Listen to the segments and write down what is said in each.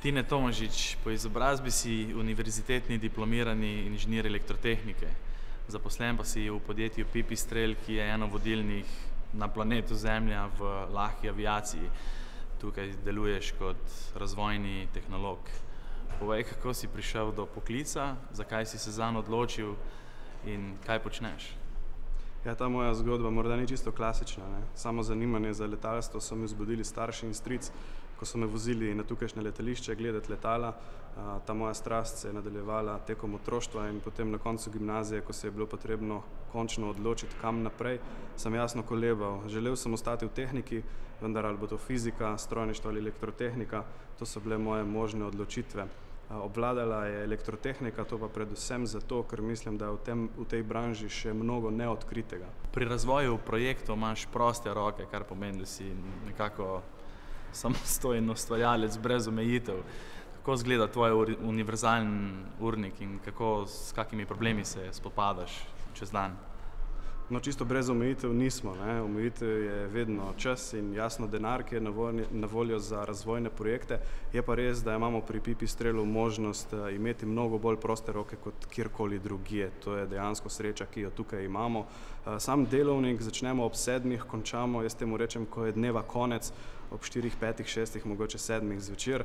Tine Tomažič, po izobrazbi si univerzitetni diplomirani inženir elektrotehnike. Zaposlen pa si v podjetju Pipistrel, ki je eno vodilnih na planetu Zemlja v lahki aviaciji. Tukaj deluješ kot razvojni tehnolog. Povej, kako si prišel do poklica, zakaj si se zanj odločil in kaj počneš? Ja, ta moja zgodba morda ni čisto klasična, ne. Samo zanimanje za letalstvo so mi vzbudili starši in stric, ko so me vozili na tukajšnje letališče gledati letala. Ta moja strast se je nadaljevala tekom otroštva in potem na koncu gimnazije, ko se je bilo potrebno končno odločiti, kam naprej, sem jasno kolebal. Želel sem ostati v tehniki, vendar ali bo to fizika, strojništvo ali elektrotehnika, to so bile moje možne odločitve. Obvladala je elektrotehnika, to pa predvsem zato, ker mislim, da je v tej branži še mnogo neodkritega. Pri razvoju projektov imaš proste roke, kar pomeni, da si nekako samostojen ustvarjalec brez omejitev. Kako izgleda tvoj univerzalen urnik in s kakimi problemi se spopadaš čez dan? No, čisto brez omejitev nismo, ne. Omejitev je vedno čas in jasno denar, ki je na voljo za razvojne projekte. Je pa res, da imamo pri Pipistrelu možnost imeti mnogo bolj proste roke kot kjerkoli drugje. To je dejansko sreča, ki jo tukaj imamo. Sam delovnik začnemo ob 7, končamo, jaz temu rečem, ko je dneva konec, ob 4, 5, 6, mogoče 7 zvečer.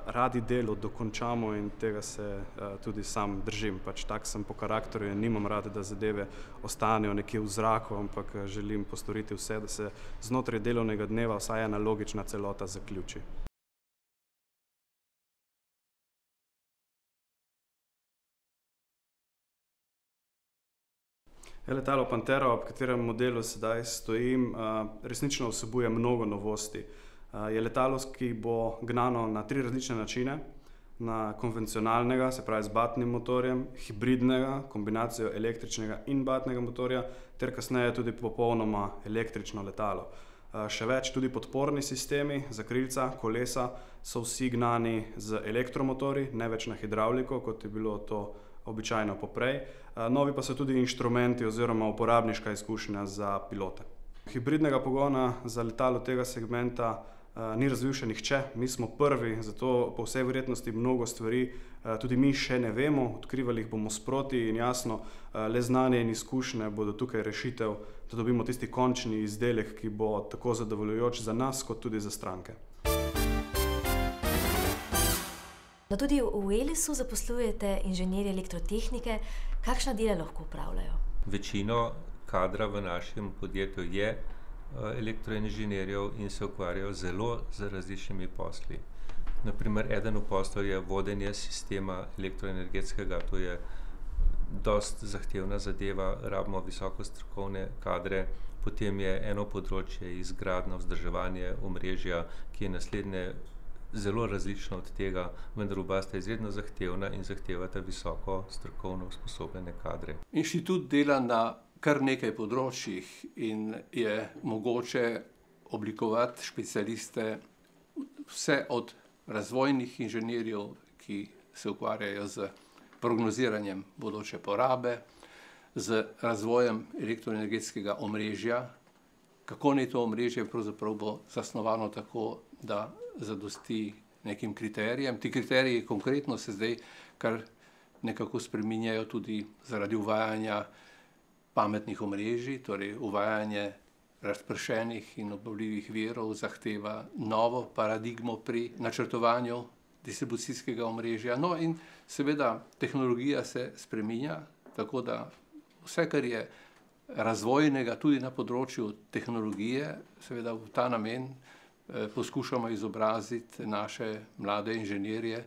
Radi delo dokončamo in tega se tudi sam držim. Pač tak sem po karakterju in nimam rad, da zadeve ostanejo nekje v zraku, ampak želim postoriti vse, da se znotraj delovnega dneva vsaj ena logična celota zaključi. Letalo Pantera, ob katerem modelu sedaj stojim, resnično vsebuje mnogo novosti. Je letalo, ki bo gnano na 3 različne načine. Na konvencionalnega, se pravi z batnim motorjem, hibridnega, kombinacijo električnega in batnega motorja, ter kasneje tudi popolnoma električno letalo. Še več, tudi podporni sistemi za krilca, kolesa so vsi gnani z elektromotorji, ne več na hidravliko, kot je bilo to običajno poprej. Novi pa so tudi inštrumenti oziroma uporabniška izkušnja za pilote. Hibridnega pogona za letalo tega segmenta ni razvil še nihče, mi smo prvi, zato po vsej verjetnosti mnogo stvari tudi mi še ne vemo, odkrivali jih bomo sproti in jasno, le znanje in izkušnje bodo tukaj rešitev, da dobimo tisti končni izdelek, ki bo tako zadovoljujoč za nas, kot tudi za stranke. No, tudi v Elisu zaposlujete inženirje elektrotehnike. Kakšna dela lahko opravljajo? Večino kadra v našem podjetju je elektroinženirjev in se ukvarjajo zelo z različnimi posli. Na primer, eden od poslov je vodenje sistema elektroenergetskega, to je dosti zahtevna zadeva, rabimo visoko strokovne kadre. Potem je eno področje izgradnja, vzdrževanje omrežja, ki je naslednje zelo različno od tega, vendar oba sta izredno zahtevna in zahtevata visoko strokovno usposobljene kadre. Inštitut dela na kar nekaj področjih in je mogoče oblikovati specialiste vse od razvojnih inženirjev, ki se ukvarjajo z prognoziranjem bodoče porabe, z razvojem elektroenergetskega omrežja, kako naj to omrežje pravzaprav bo zasnovano tako, da zadosti nekim kriterijem. Ti kriteriji konkretno se zdaj kar nekako spreminjajo tudi zaradi uvajanja pametnih omrežij, torej uvajanje razpršenih in obnovljivih virov zahteva novo paradigmo pri načrtovanju distribucijskega omrežja. No in seveda tehnologija se spreminja, tako da vse, kar je razvojnega tudi na področju tehnologije, seveda v ta namen poskušamo izobraziti naše mlade inženirje.